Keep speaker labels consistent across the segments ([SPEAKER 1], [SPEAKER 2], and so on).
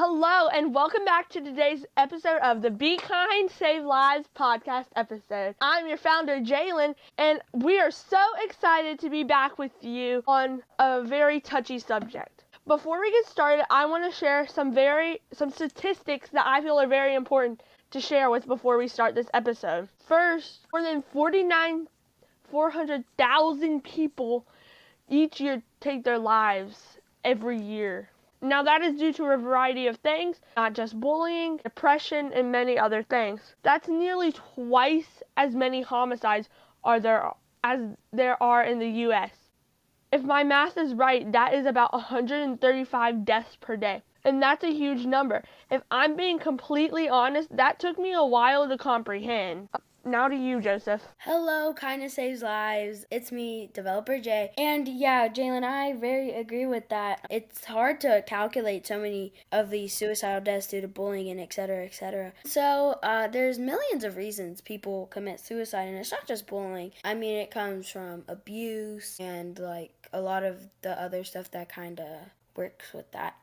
[SPEAKER 1] Hello, and welcome back to today's episode of the Be Kind, Save Lives podcast episode. I'm your founder, Jalen, and we are so excited to be back with you on a very touchy subject. Before we get started, I want to share some statistics that I feel are very important to share with before we start this episode. First, more than 400,000 people each year take their lives every year. Now that is due to a variety of things, not just bullying, depression, and many other things. That's nearly twice as many homicides as there are in the US. If my math is right, that is about 135 deaths per day. And that's a huge number. If I'm being completely honest, that took me a while to comprehend. Now to you, Joseph.
[SPEAKER 2] Hello, Kindness Saves Lives. It's me, Developer Jay. And yeah, Jalen, I very agree with that. It's hard to calculate so many of these suicidal deaths due to bullying and et cetera, et cetera. So there's millions of reasons people commit suicide, and it's not just bullying. I mean, it comes from abuse and like a lot of the other stuff that kind of works with that.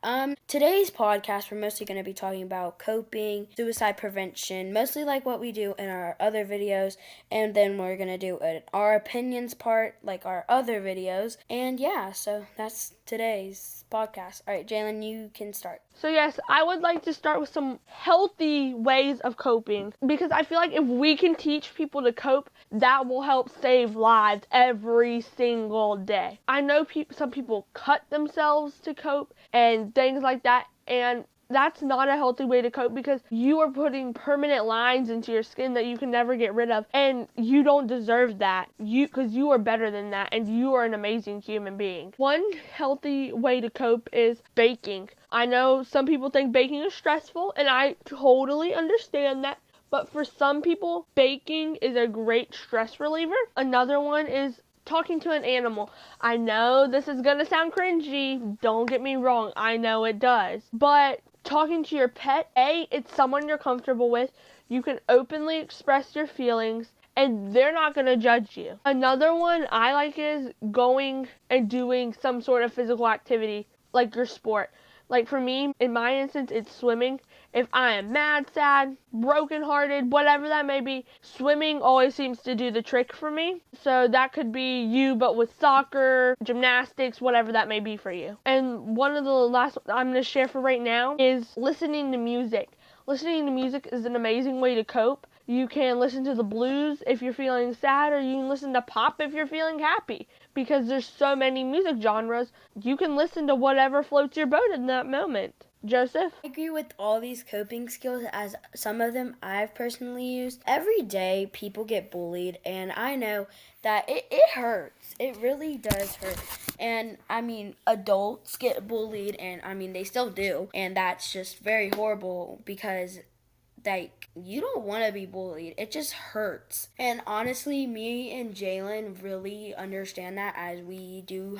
[SPEAKER 2] Today's podcast, we're mostly going to be talking about coping, suicide prevention, mostly like what we do in our other videos, and then we're going to do our opinions part, like our other videos, and yeah, so that's today's podcast. All right, Jalen, you can start.
[SPEAKER 1] So yes, I would like to start with some healthy ways of coping, because I feel like if we can teach people to cope, that will help save lives every single day. I know some people cut themselves to cope and things like that, and that's not a healthy way to cope because you are putting permanent lines into your skin that you can never get rid of, and you don't deserve that. Because you are better than that, and you are an amazing human being. One healthy way to cope is baking. I know some people think baking is stressful, and I totally understand that. But for some people, baking is a great stress reliever. Another one is talking to an animal. I know this is gonna sound cringy. Don't get me wrong. I know it does. But talking to your pet, it's someone you're comfortable with. You can openly express your feelings, and they're not going to judge you. Another one I like is going and doing some sort of physical activity, like your sport. Like for me, in my instance, it's swimming. If I am mad, sad, brokenhearted, whatever that may be, swimming always seems to do the trick for me. So that could be you, but with soccer, gymnastics, whatever that may be for you. And one of the last I'm going to share for right now is listening to music. Listening to music is an amazing way to cope. You can listen to the blues if you're feeling sad, or you can listen to pop if you're feeling happy. Because there's so many music genres, you can listen to whatever floats your boat in that moment. Joseph?
[SPEAKER 2] I agree with all these coping skills, as some of them I've personally used. Every day people get bullied, and I know that it hurts. It really does hurt. And I mean, adults get bullied, and I mean, they still do. And that's just very horrible because like, you don't want to be bullied. It just hurts. And honestly, me and Jalen really understand that, as we do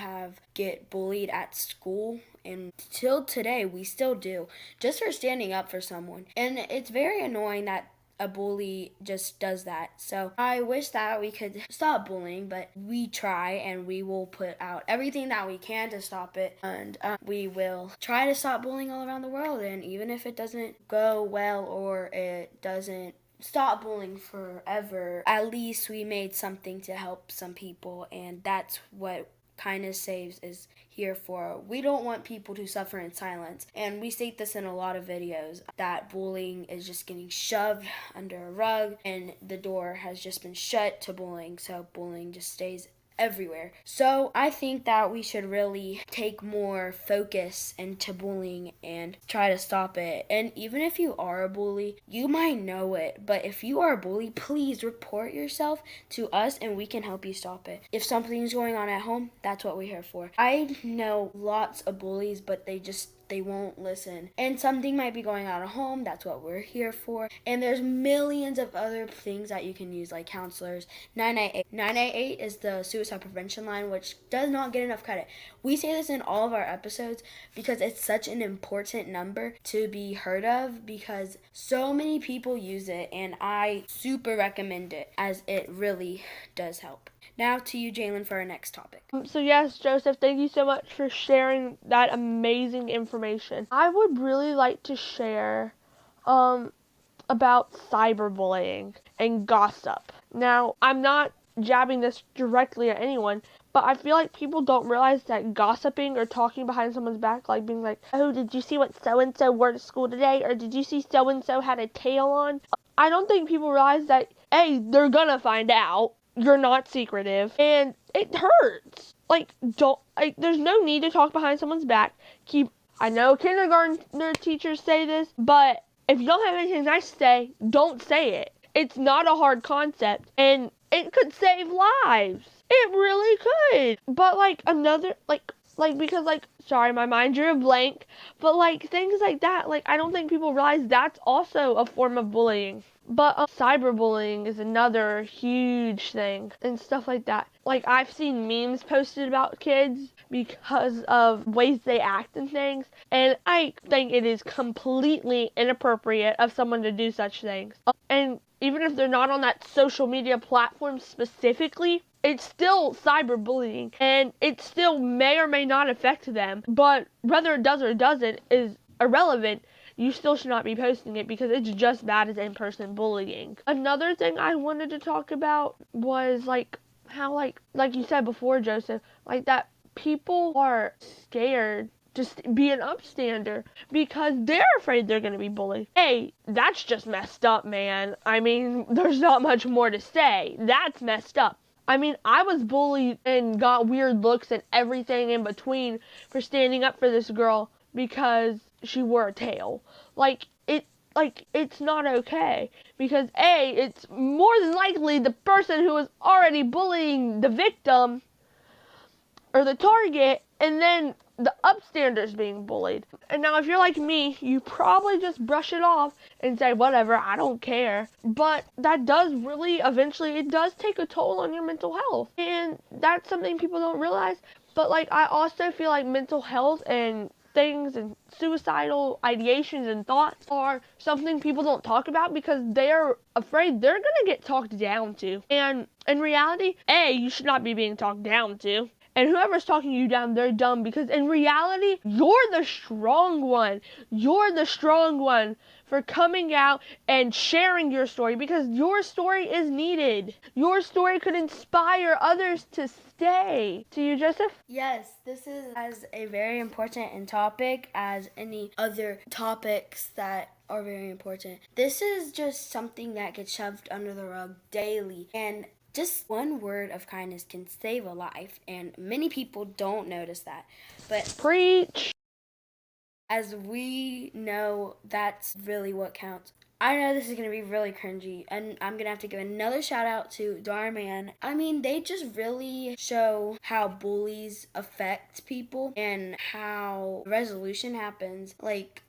[SPEAKER 2] get bullied at school, and till today we still do, just for standing up for someone. And it's very annoying that a bully just does that. So I wish that we could stop bullying, but we try, and we will put out everything that we can to stop it, and we will try to stop bullying all around the world. And even if it doesn't go well, or it doesn't stop bullying forever, at least we made something to help some people, and that's what Kindness Saves is here for. We don't want people to suffer in silence, and we state this in a lot of videos, that bullying is just getting shoved under a rug, and the door has just been shut to bullying, so bullying just stays everywhere. So I think that we should really take more focus into bullying and try to stop it. And even if you are a bully, you might know it, but if you are a bully, please report yourself to us, and we can help you stop it. If something's going on at home, that's what we're here for. I know lots of bullies, but they won't listen. And something might be going on at home, that's what we're here for. And there's millions of other things that you can use, like counselors. 988. 988 is the suicide prevention line, which does not get enough credit. We say this in all of our episodes because it's such an important number to be heard of, because so many people use it, and I super recommend it, as it really does help. Now to you, Jalen, for our next topic.
[SPEAKER 1] So yes, Joseph, thank you so much for sharing that amazing information. I would really like to share about cyberbullying and gossip. Now, I'm not jabbing this directly at anyone, but I feel like people don't realize that gossiping or talking behind someone's back, like being like, oh, did you see what so-and-so wore to school today? Or did you see so-and-so had a tail on? I don't think people realize that, A, they're gonna find out. You're not secretive. And it hurts. Like, there's no need to talk behind someone's back. I know kindergarten teachers say this, but if you don't have anything nice to say, don't say it. It's not a hard concept, and it could save lives. It really could. But sorry, my mind drew a blank, but things like that, I don't think people realize that's also a form of bullying. But cyberbullying is another huge thing and stuff like that. I've seen memes posted about kids because of ways they act and things, and I think it is completely inappropriate of someone to do such things. And even if they're not on that social media platform specifically, it's still cyberbullying, and it still may or may not affect them. But whether it does or doesn't is irrelevant. You still should not be posting it because it's just bad as in-person bullying. Another thing I wanted to talk about was how like you said before, Joseph, that people are scared to be an upstander because they're afraid they're going to be bullied. Hey, that's just messed up, man. I mean, there's not much more to say. That's messed up. I mean, I was bullied and got weird looks and everything in between for standing up for this girl because she wore a tail. It's not okay. Because A, it's more than likely the person who was already bullying the victim or the target, and then the upstanders being bullied. And now if you're like me, you probably just brush it off and say, whatever, I don't care. But that does really, eventually, it does take a toll on your mental health. And that's something people don't realize. But I also feel like mental health and things and suicidal ideations and thoughts are something people don't talk about because they're afraid they're gonna get talked down to. And in reality, A, you should not be being talked down to. And whoever's talking you down, they're dumb, because in reality, you're the strong one. You're the strong one for coming out and sharing your story, because your story is needed. Your story could inspire others to stay. To you, Joseph?
[SPEAKER 2] Yes, this is as a very important topic as any other topics that are very important. This is just something that gets shoved under the rug daily, and just one word of kindness can save a life, and many people don't notice that. But
[SPEAKER 1] preach.
[SPEAKER 2] As we know, that's really what counts. I know this is going to be really cringy, and I'm going to have to give another shout out to Darman. I mean, they just really show how bullies affect people and how resolution happens.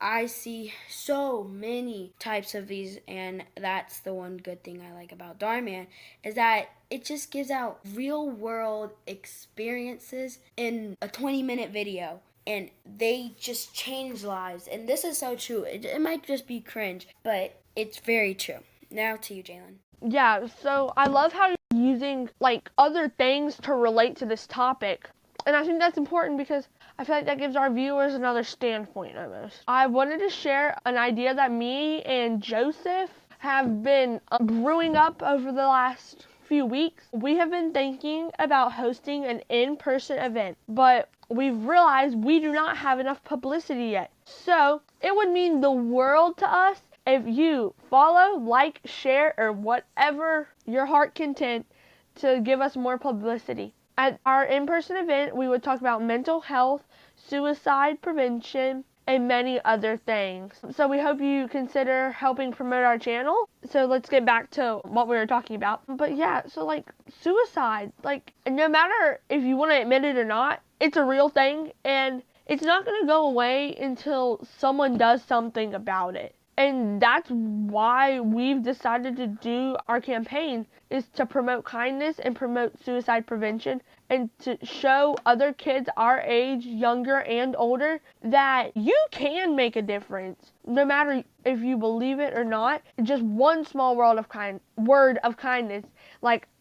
[SPEAKER 2] I see so many types of these, and that's the one good thing I like about Darman, is that it just gives out real world experiences in a 20-minute video. And they just change lives. And this is so true. It might just be cringe, but it's very true. Now to you, Jalen.
[SPEAKER 1] Yeah, so I love how you're using other things to relate to this topic. And I think that's important because I feel like that gives our viewers another standpoint almost. I wanted to share an idea that me and Joseph have been brewing up over the last few weeks. We have been thinking about hosting an in-person event, but we've realized we do not have enough publicity yet. So it would mean the world to us if you follow, like, share, or whatever your heart content to give us more publicity. At our in-person event, we would talk about mental health, suicide prevention, and many other things. So we hope you consider helping promote our channel. So let's get back to what we were talking about. But yeah, so suicide, no matter if you want to admit it or not, it's a real thing, and it's not going to go away until someone does something about it. And that's why we've decided to do our campaign, is to promote kindness and promote suicide prevention, and to show other kids our age, younger and older, that you can make a difference. No matter if you believe it or not, just one small word of kindness,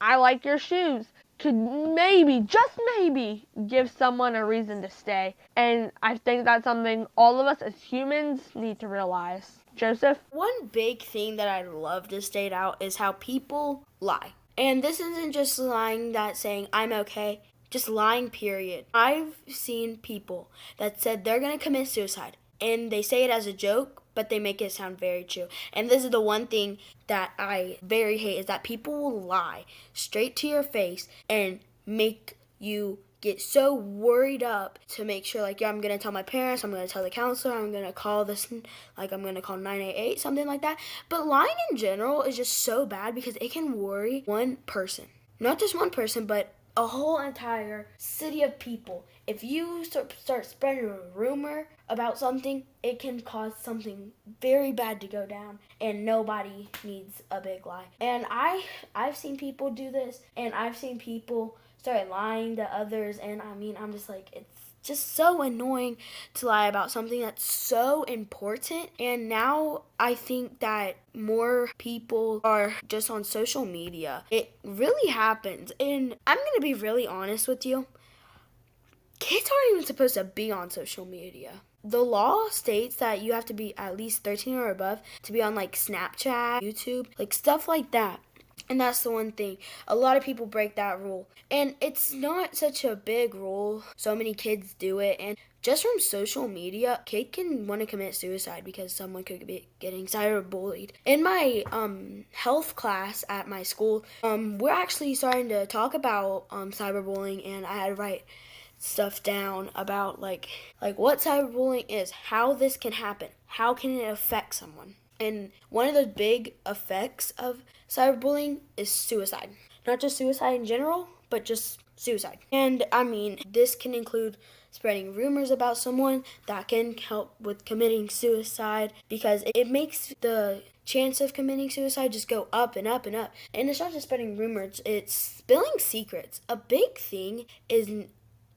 [SPEAKER 1] I like your shoes, could maybe, just maybe, give someone a reason to stay. And I think that's something all of us as humans need to realize. Joseph?
[SPEAKER 2] One big thing that I'd love to state out is how people lie. And this isn't just lying that saying, I'm okay, just lying, period. I've seen people that said they're going to commit suicide, and they say it as a joke, but they make it sound very true. And this is the one thing that I very hate, is that people will lie straight to your face and make you get so worried up to make sure, like, yeah, I'm going to tell my parents, I'm going to tell the counselor, I'm going to call this, like, I'm going to call 988, something like that. But lying in general is just so bad because it can worry one person. Not just one person, but a whole entire city of people. If you start spreading a rumor about something, it can cause something very bad to go down, and nobody needs a big lie. And I've seen people do this, and I've seen people start lying to others, and I mean, I'm just like, it's just so annoying to lie about something that's so important. And now I think that more people are just on social media. It really happens. And I'm going to be really honest with you. Kids aren't even supposed to be on social media. The law states that you have to be at least 13 or above to be on like Snapchat, YouTube, like stuff like that. And that's the one thing. A lot of people break that rule. And it's not such a big rule. So many kids do it. And just from social media, a kid can want to commit suicide because someone could be getting cyberbullied. In my health class at my school, we're actually starting to talk about cyberbullying. And I had to write stuff down about like what cyberbullying is, how this can happen, how can it affect someone. And one of the big effects of cyberbullying is suicide. Not just suicide in general, but just suicide. And I mean, this can include spreading rumors about someone that can help with committing suicide, because it makes the chance of committing suicide just go up and up and up. And it's not just spreading rumors, it's spilling secrets. A big thing is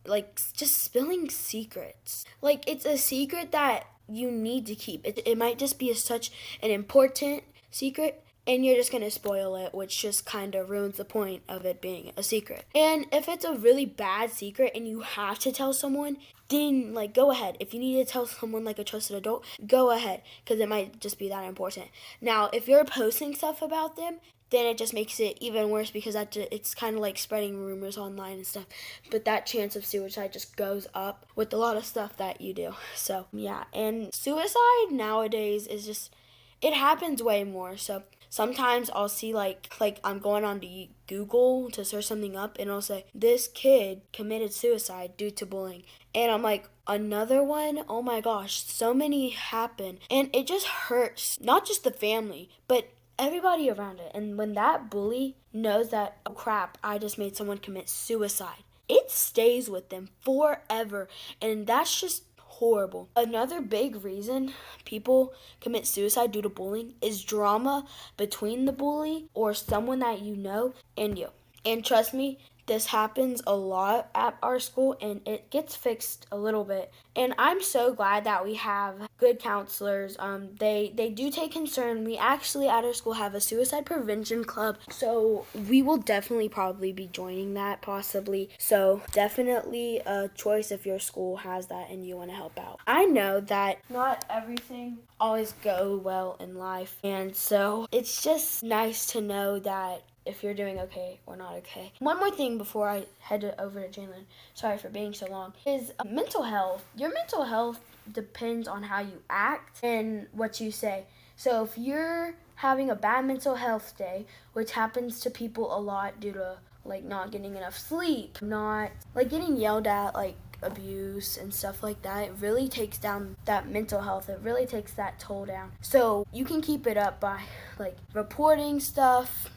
[SPEAKER 2] like just spilling secrets. Like, it's a secret that you need to keep. It might just be such an important secret, and you're just going to spoil it, which just kind of ruins the point of it being a secret. And if it's a really bad secret and you have to tell someone, then like go ahead. If you need to tell someone, like a trusted adult, go ahead, because it might just be that important. Now, if you're posting stuff about them, then it just makes it even worse, because it's kind of like spreading rumors online and stuff. But that chance of suicide just goes up with a lot of stuff that you do. So, yeah. And suicide nowadays is just, it happens way more. So sometimes I'll see like I'm going on to Google to search something up, and it'll say, this kid committed suicide due to bullying. And I'm like, another one? Oh my gosh, so many happen. And it just hurts, not just the family, but everybody around it. And when that bully knows that, oh crap, I just made someone commit suicide, it stays with them forever. And that's just horrible. Another big reason people commit suicide due to bullying is drama between the bully or someone that you know and you. And trust me, this happens a lot at our school, and it gets fixed a little bit. And I'm so glad that we have good counselors. They do take concern. We actually at our school have a suicide prevention club, so we will definitely probably be joining that possibly. So definitely a choice if your school has that and you want to help out. I know that not everything always go well in life, and so it's just nice to know that if you're doing okay or not okay. One more thing before I head over to Jalen, sorry for being so long, is mental health. Your mental health depends on how you act and what you say. So if you're having a bad mental health day, which happens to people a lot due to like not getting enough sleep, not like getting yelled at, like abuse and stuff like that, it really takes down that mental health. It really takes that toll down. So you can keep it up by like reporting stuff,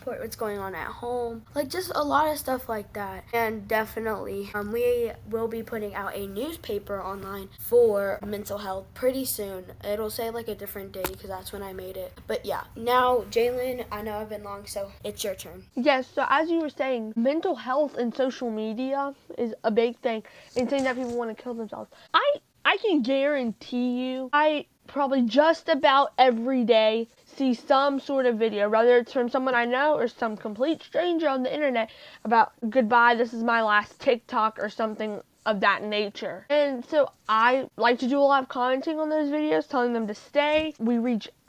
[SPEAKER 2] what's going on at home, like just a lot of stuff like that. And definitely we will be putting out a newspaper online for mental health pretty soon. It'll say like a different day because that's when I made it. But yeah, now Jalen, I know I've been long, so it's your turn.
[SPEAKER 1] Yes, so as you were saying, mental health and social media is a big thing, and saying that people want to kill themselves. I can guarantee you, I probably just about every day see some sort of video, whether it's from someone I know or some complete stranger on the internet, about goodbye, this is my last TikTok or something of that nature. And so I like to do a lot of commenting on those videos, telling them to stay.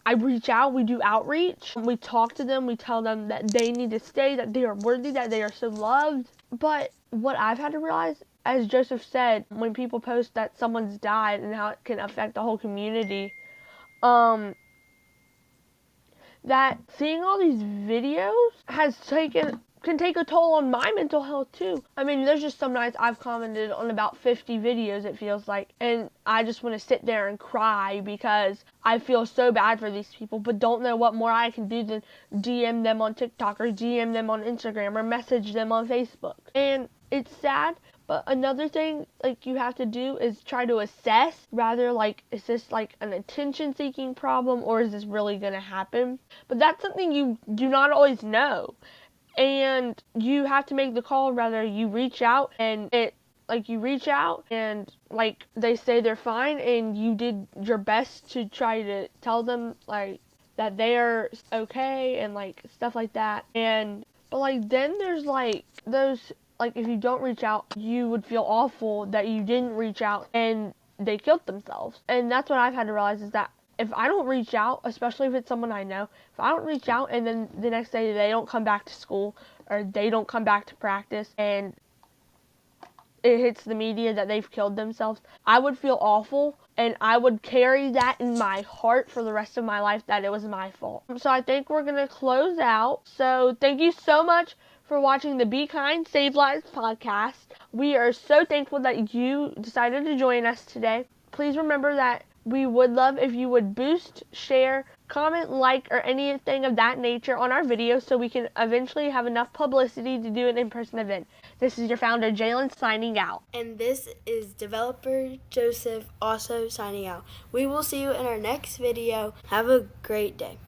[SPEAKER 1] I reach out, we do outreach, we talk to them, we tell them that they need to stay, that they are worthy, that they are so loved. But what I've had to realize, as Joseph said, when people post that someone's died and how it can affect the whole community, that seeing all these videos can take a toll on my mental health too. I mean, there's just some nights I've commented on about 50 videos, it feels like, and I just want to sit there and cry because I feel so bad for these people, but don't know what more I can do than DM them on TikTok or DM them on Instagram or message them on Facebook. And it's sad, but another thing like you have to do is try to assess rather, like, is this like an attention seeking problem or is this really going to happen? But that's something you do not always know. And you have to make the call, rather you reach out and like they say they're fine and you did your best to try to tell them like that they're okay and like stuff like that. And but like then there's like those, like if you don't reach out, you would feel awful that you didn't reach out and they killed themselves. And that's what I've had to realize, is that if I don't reach out, especially if it's someone I know, if I don't reach out and then the next day they don't come back to school or they don't come back to practice and it hits the media that they've killed themselves, I would feel awful and I would carry that in my heart for the rest of my life, that it was my fault. So I think we're going to close out. So thank you so much for watching the Be Kind, Save Lives podcast. We are so thankful that you decided to join us today. Please remember that we would love if you would boost, share, comment, like, or anything of that nature on our videos so we can eventually have enough publicity to do an in-person event. This is your founder, Jalen, signing out.
[SPEAKER 2] And this is developer Joseph, also signing out. We will see you in our next video. Have a great day.